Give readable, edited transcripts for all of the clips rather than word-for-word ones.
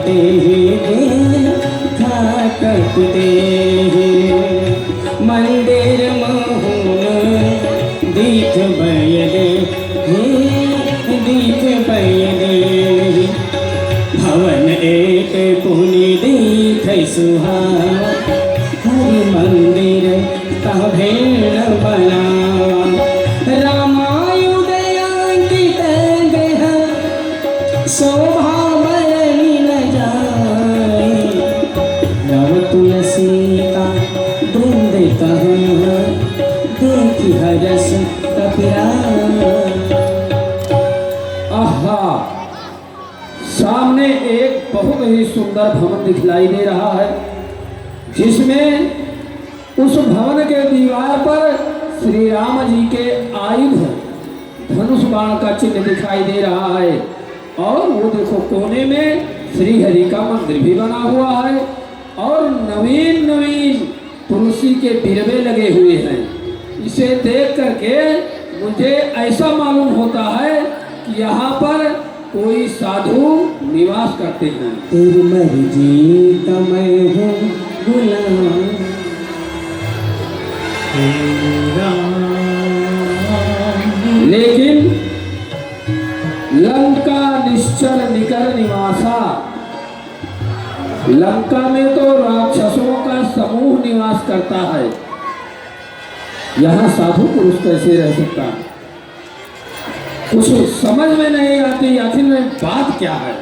करते देखा करते मंदिर मोहन दीठ बयदे दीठ बयदे भवन एक पुनि दीठ सुहावा हरि मंदिर तह भेड़ बनावा रामायुदयांकित ग्रह शोभा बरनी न जाए रव तुलसी का वृंद कहाँ देखी हरस कपिरा। आहा, सामने एक बहुत ही सुंदर भवन दिखलाई दे रहा है, जिसमें उस भवन के दीवार पर श्री राम जी के आयुध धनुष बाण का चिन्ह दिखाई दे रहा है। और वो देखो कोने में श्री हरि का मंदिर भी बना हुआ है और नवीन नवीन तुलसी के बिरवे लगे हुए हैं। इसे देख करके मुझे ऐसा मालूम होता है कि यहाँ पर कोई साधु निवास करते हैं। तेरी मर्जी का मैं हूँ गुलाम लेकिन लंका निश्चल निकर निवासा, लंका में तो राक्षसों का समूह निवास करता है, यहाँ साधु पुरुष कैसे रह सकता है? कुछ समझ में नहीं आती आखिर में बात क्या है।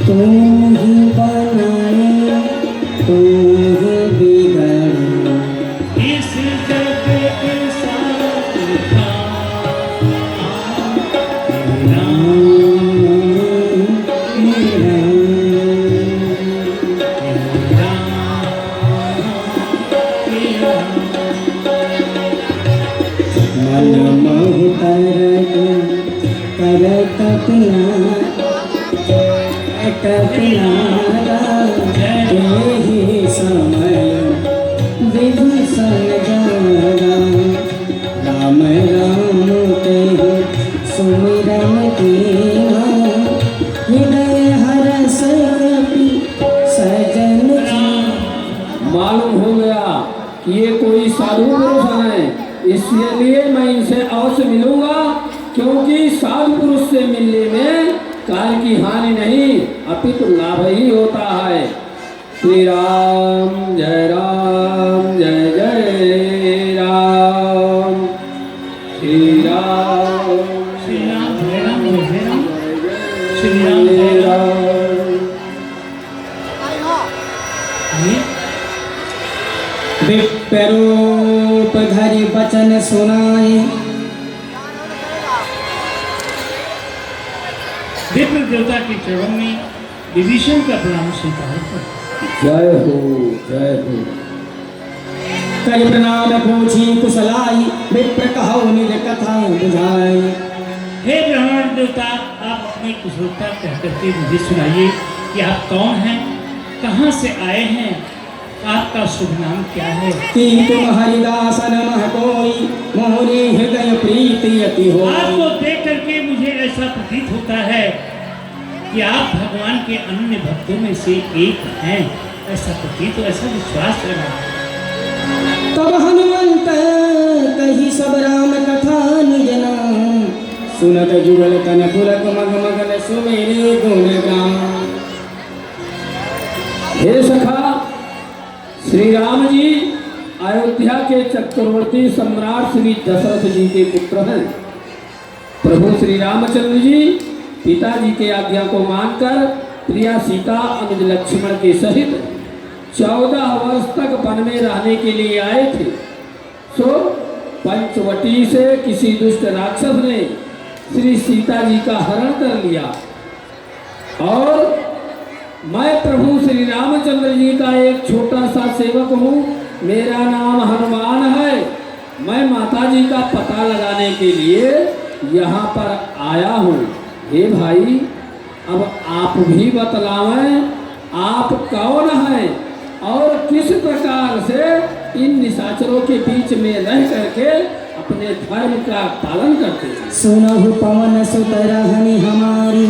तू ही बनाए तू ही बिगड़े इस जग के साथ था मन मोह करत कपिनारा यही समय विभूषण जारा राम राम के सुमिरन कीना हृदय हरस कपि सजन की। मालूम हो गया कि ये कोई साधु पुरुष है, इसलिए मैं इनसे अवश्य मिलूंगा, क्योंकि साधु पुरुष से मिलने में काल की हानि नहीं अपितु लाभ ही होता है। श्री राम जय जय राम, श्री राम श्री राम जय राम जय राम श्री जय राम जय राम। राम। विप्रूप धरि वचन सुनाए विप्र देवता के चरण में विभीषण का प्रणाम स्वीकार कर। जय हो जय हो। कई प्रणाम पूछी कुशलाई विप्र कहो निज कथा बुझाई। हे ब्राह्मण देवता, आप अपनी कुशलता कह करके मुझे सुनाइए कि आप कौन हैं, कहाँ से आए हैं, आपका शुभ नाम क्या है? कि तुम हरिदास नमः कोई मोरे हृदय प्रीति अति हो। आपको देख करके मुझे ऐसा प्रतीत होता है कि आप भगवान के अन्य भक्तों में से एक हैं, ऐसा प्रतीत हो, ऐसा विश्वास है। तब हनुमंत कही सब राम कथा निज नाम सुनत जुगल तन पुलक मग मगन सुमेरे गुण गान। हे सखा, श्री राम जी अयोध्या के चक्रवर्ती सम्राट श्री दशरथ जी के पुत्र हैं। प्रभु श्री रामचंद्र जी पिताजी के आज्ञा को मानकर प्रिया सीता अनुज लक्ष्मण के सहित 14 वर्ष तक वन में रहने के लिए आए थे। सो पंचवटी से किसी दुष्ट राक्षस ने श्री सीता जी का हरण कर लिया और मैं प्रभु श्री रामचंद्र जी का एक छोटा सा सेवक हूँ। मेरा नाम हनुमान है। मैं माता जी का पता लगाने के लिए यहाँ पर आया हूँ। हे भाई, अब आप भी बतलावें आप कौन हैं और किस प्रकार से इन निशाचरों के बीच में रह करके अपने धर्म का पालन करते हैं। सुनहु पवन सुत रहनी हमारी,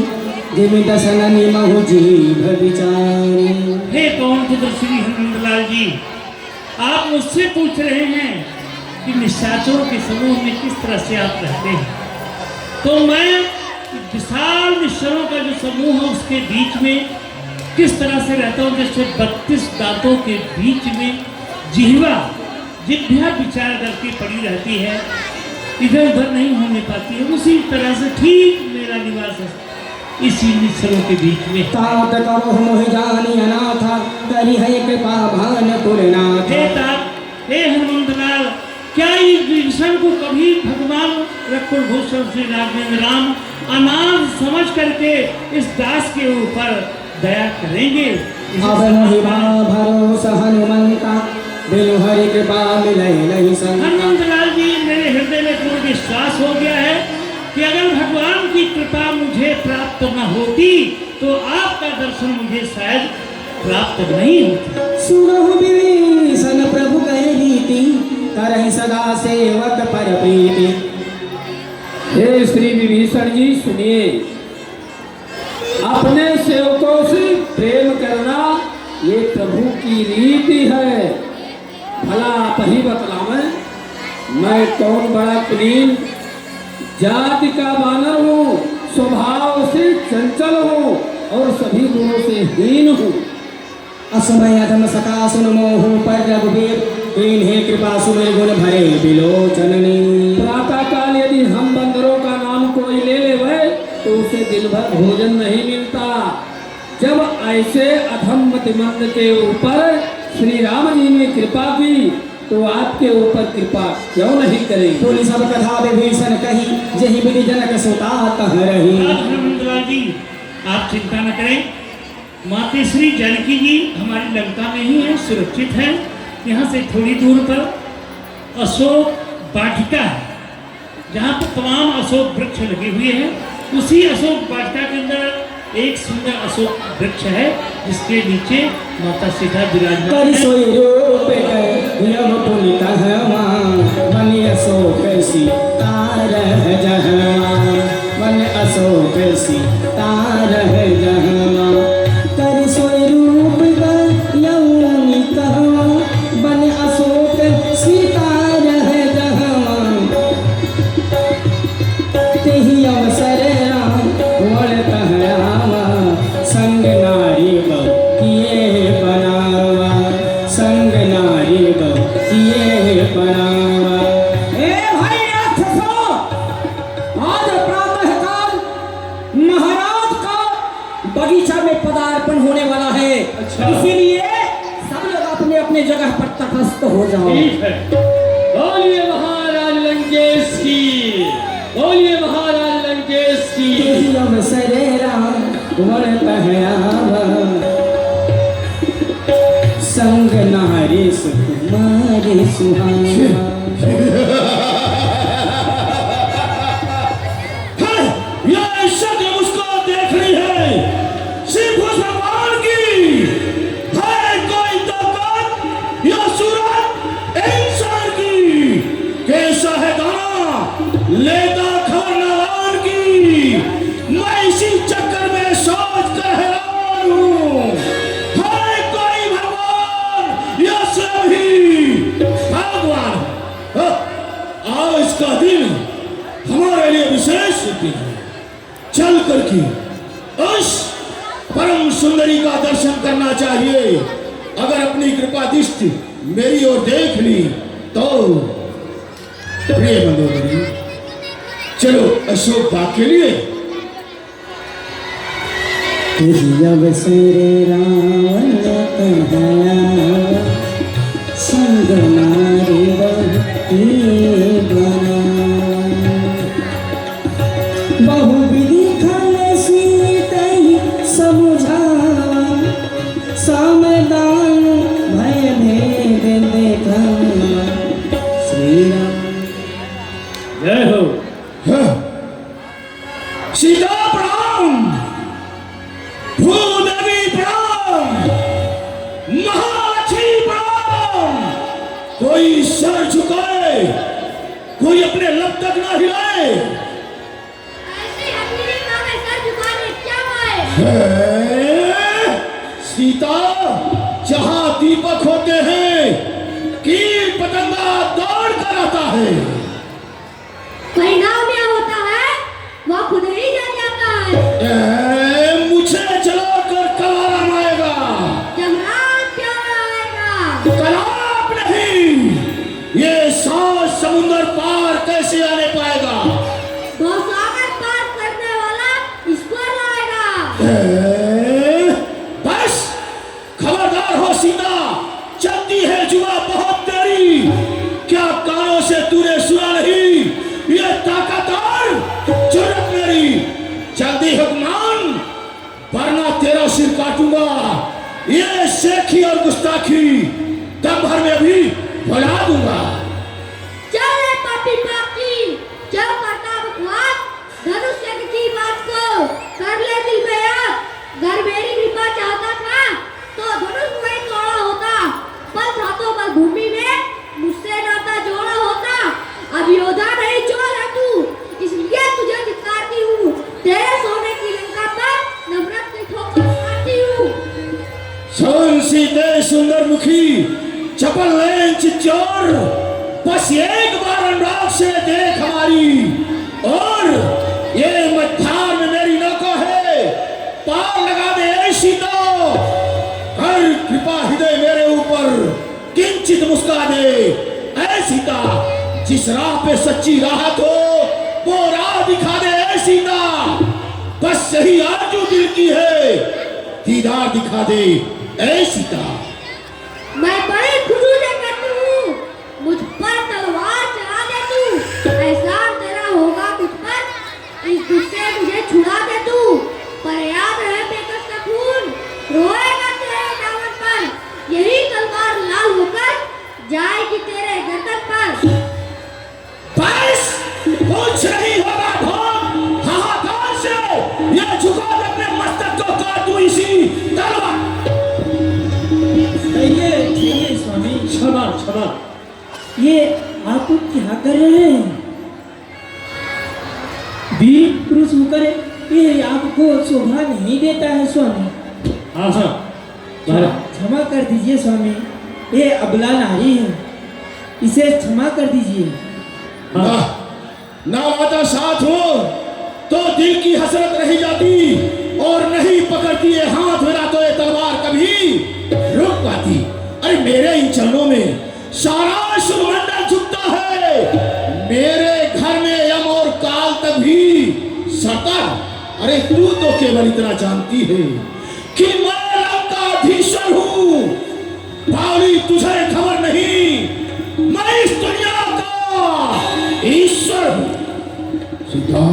जिमि दसन निमहु जीभ विचारी। हे पवन पुत्र श्री हनुमंतलाल जी, आप मुझसे पूछ रहे हैं कि निशाचरों के समूह में किस तरह से आप रहते हैं। तो मैं विशाल निश्चरों का जो समूह है उसके बीच में किस तरह से रहता हूँ, जैसे 32 दांतों के बीच में जिह्वा विचार करके पड़ी रहती है, इधर उधर नहीं होने पाती है। उसी तरह से ठीक मेरा निवास है इसी निश्चरों के बीच में। तात करो मोहि जानी अनाथा, करी है कृपा भान पुरनाथ। हे हनुमंतलाल, क्या इस विभीषण को कभी भगवान रकुल भूषण श्री राघवेंद्र राम अनाथ समझ करके इस दास के ऊपर दया करेंगे? अब महिमा भरोसा हनुमंता, बिनु हरि कृपा मिले नहीं संग। हनुमंतलाल जी, मेरे हृदय में पूर्ण विश्वास हो गया है कि अगर भगवान की कृपा मुझे प्राप्त न होती तो आपका दर्शन मुझे शायद प्राप्त नहीं होता। सुनहु विभीषण प्रभु कह रीति, करहि सदा सेवक पर प्रीति। हे श्री विभीषण जी सुनिए, अपने सेवकों से प्रेम करना ये प्रभु की रीति है। भला आप ही बतलावें, मैं कौन बड़ा कुलीन जाति का बानर हूँ, स्वभाव से चंचल हूँ और सभी गुणों से हीन हूँ। असमय अधम सका सुन मोहु पर रघुवीर, इन्हें कृपा सुमिर गुण भरे बिलोचननी। प्रातः काल यदि हम बंदरों का नाम कोई ले लेवे तो उसे दिन भर भोजन नहीं मिलता। जब ऐसे अधम मतिमंद के ऊपर श्री राम जी ने कृपा की तो आपके ऊपर कृपा क्यों नहीं करेंगे? बोली सब कथा विभीषण कही, जही विधि जनक सुता कह रही। हनुमंतलाल जी, आप चिंता न करें, माता श्री जानकी जी हमारी लंका में ही है, सुरक्षित है। यहाँ से थोड़ी दूर पर अशोक वाटिका है, जहाँ पर तमाम अशोक वृक्ष लगे हुए हैं। उसी अशोक वाटिका के अंदर एक सुंदर अशोक वृक्ष है जिसके नीचे माता सीता विराजमान कर सोई रूप यम पुनित हवा, बन अशोक सीतारह जहवा, बन अशोक सीतारह जहवा। कर सोई रूप यम कहवा, बन अशोक सीतारह जहवा। तेहि अवसर वरत हरावा, संग नारी किए बनावा, संग नारी किए बनावा। ए भाई राक्षसों, आज प्रातः काल महाराज का बगीचा में पदार्पण होने वाला है। इसीलिए सब लोग अपने अपने जगह पर तटस्थ हो जाओ। ठीक है। बोलिए महाराज लंकेश की, बोलिए महाराज लंकेश की। तेहि अवसर वरत हरावा, संग नारी सुकुमारी सुहावा। यह शक्ल उसको देखनी है, सिर्फ उस भगवान की है। कोई ताकत या सूरत इंसान की, कैसा है गाना लेता खबर नारायण की। मैं इसी चक्कर में सोच कर हैरान हूँ, है कोई भगवान या सभी भगवान। आज का दिन हमारे लिए विशेष दिन है। चल करके उस परम सुंदरी का दर्शन करना चाहिए। अगर अपनी कृपा दृष्टि मेरी ओर देख ली तो प्रिय बंधुओं, चलो अशोक बाग के लिए। जब श्री रावण कहला संग मारी बहुविधि खल सीतहि समुझावा सामदान भय भेद देखा श्री राम। जय हो। हाँ। सीता प्रणाम, भूदेवी प्रणाम, महालक्ष्मी प्रणाम। कोई सर झुकाए, कोई अपने लब तक ना हिलाए। ऐसे हथेली में सर झुकाने क्या आए? है, सीता जहां दीपक होते हैं कीट पतंगा दौड़ कर आता है। परिणाम क्या होता है वह खुद ही जान जाता है। मुझे चलाकर कलाराम आएगा। जमरान क्या आएगा? कलाप नहीं, ये 7 समुंदर पार कैसे आने पाएगा? वो सागर पार करने वाला ईश्वर आएगा। बस खबरदार हो सीता, चलती है जुआ बहुत तेरी। क्या कानों से तूने सुना नहीं? ये ताकत और जुर्रत मेरी। जल्दी हुक्मान, वरना तेरा सिर काटूंगा। ये शेखी और गुस्ताखी दम भर में भी भुला दूंगा। चल रे पापी पापी, जब करता बकवास धनुष की बात को कर ले दिल में याद। घर मेरी कृपा चाहता था तो धनुष वही तोड़ा होता। बस हाथों पर भूमि में मुझसे नाता जोड़ा होता। अब योद्धा नहीं चोर है तू, इसलिए तुझे धिक्कारती हूँ। तेरे सोने की लंका पर नफरत की ठोकर मारती हूँ। सुन सीते सुंदर मुखी, चपल लेंच चोर, बस एक बार अनुराग से देख हमारी। और ये मध्यार में मेरी नौका है, पार लगा दे ऐसी तो हर कृपा हृदय मेरे ऊपर किंचित मुस्का दे। ऐ सीता, जिस राह पे सच्ची राहत हो वो राह दिखा दे। ऐ सीता, बस सही आरज़ू दिल की है, दीदार दिखा दे। ऐ सीता, मैं बड़ी खुशी से कहती हूँ, मुझ पर तलवार चला दे तू। एहसान तेरा होगा मुझ पर, इस दुख से मुझे छुड़ा दे तू। पर याद रहे बेकस का खून रोएगा तेरे दामन पर। यही तलवार लाल होकर जाएगी तेरे गर्दन पर। बस कुछ नहीं होगा ढोंग हाहाकार से। ये झुका दे अपने मस्तक को, काटू इसी तलवार। ये स्वामी, क्षमा क्षमा। ये आप क्या कर रहे हैं? वीर पुरुष होकर ये आपको शोभा नहीं देता है स्वामी। हाँ हाँ, क्षमा कर दीजिए स्वामी, ये अबला नारी है, इसे क्षमा कर दीजिए। ना माता साथ हो तो दिल की हसरत रह जाती, और नहीं पकड़ती है हाथ मेरा तो ये तलवार कभी रुक पाती। अरे मेरे इन चरणों में सारा सुमंडल झुकता है। मेरे घर में यम और काल तक भी सता। अरे तू तो केवल इतना जानती है कि मैं लंकाधीश्वर हूँ। बावली तुझे खबर नहीं, मैं इस दुनिया का ईश्वर हूँ। सीता,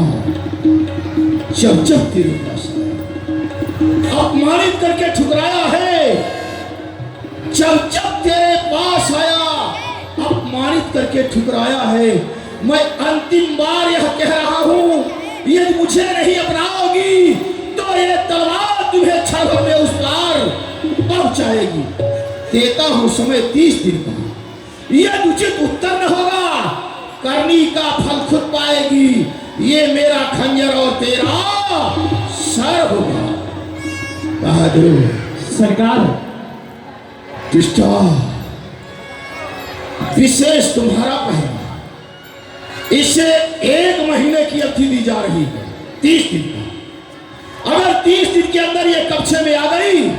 जब जब तेरे पास अपमानित करके ठुकराया है, जब जब तेरे पास आया अपमानित करके ठुकराया है, मैं अंतिम बार यह कह रहा हूं, यदि मुझे नहीं अपनाओगी तो ये तलवार तुम्हें क्षण में उस पार पहुंचाएगी। देता हूं समय 30 दिन का। यह उचित उत्तर न होगा, करनी का फल खुद पाएगी। ये मेरा खंजर और तेरा सर होगा। बहादुर सरकार, कृष्णा, विशेष तुम्हारा पहला, इसे 1 महीने की अवधि दी जा रही है, 30 दिन का। अगर 30 दिन के अंदर ये कब्जे में आ गई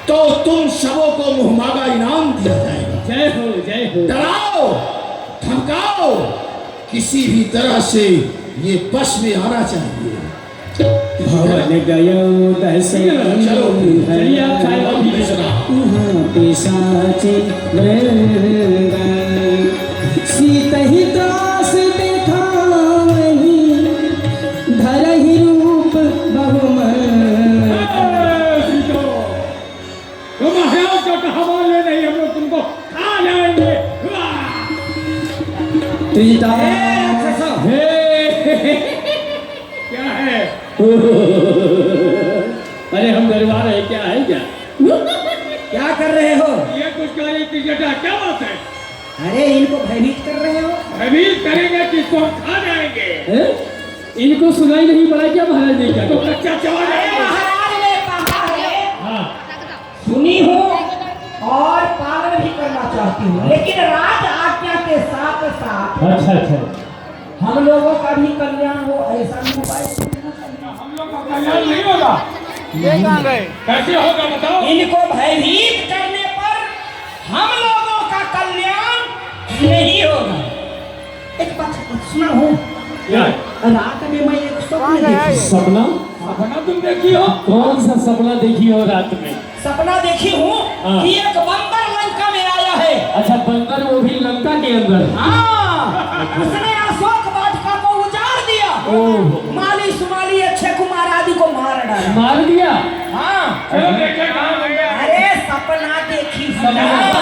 तो तुम सबों को मुहमागा इनाम दिया जाएगा। जय हो जय हो। डराओ, धमकाओ, किसी भी तरह से ये बस में आना चाहिए। भवन गयो दस चलिए आप चाय और भी यहाँ पिशाची वृंद सीत ही त्रास देखा वही धरहि रूप बहुमन तुम है जो कहा बोले नहीं हम लोग तुमको खा जाएंगे। त्रिता क्या है? अरे हम दरबार है, क्या है क्या? क्या कर रहे हो? ये कुछ कार्य की जटा क्या बात है? अरे इनको भयभीत कर रहे हो? भयभीत करेंगे किसको हम खा जाएंगे। इनको सुनाई नहीं पड़ा क्या महाराज ने क्या? तो कच्चा चवा जाएंगे। महाराज ने कहा है, हाँ सुनी हूँ और पालन भी करना चाहती हूँ, लेकिन राज आज्ञा के साथ साथ अच्छा अच्छा हम लोगों का भी कल्याण हो ऐसा भी उपाय हम लोग का कल्याण नहीं होगा। कैसे होगा बताओ? इनको भयभीत करने पर हम लोगों का कल्याण नहीं होगा। एक बात सुना हो, क्या? रात में मैं एक स्वप्न देखी। सपना? सपना तुम देखी हो? कौन सा सपना देखी हो रात में? सपना देखी हूँ हाँ। कि एक बंदर लंका में आया है। अच्छा बंदर, वो भी लंका के अंदर? हाँ, उसने अशोक वाटिका को उजाड़ दिया। ओह, माली सुमाली अक्षय कुमार आदि को मार डाला। मार दिया? हाँ, चलो देखे कहाँ बंदर? अरे सपना देखी हूँ।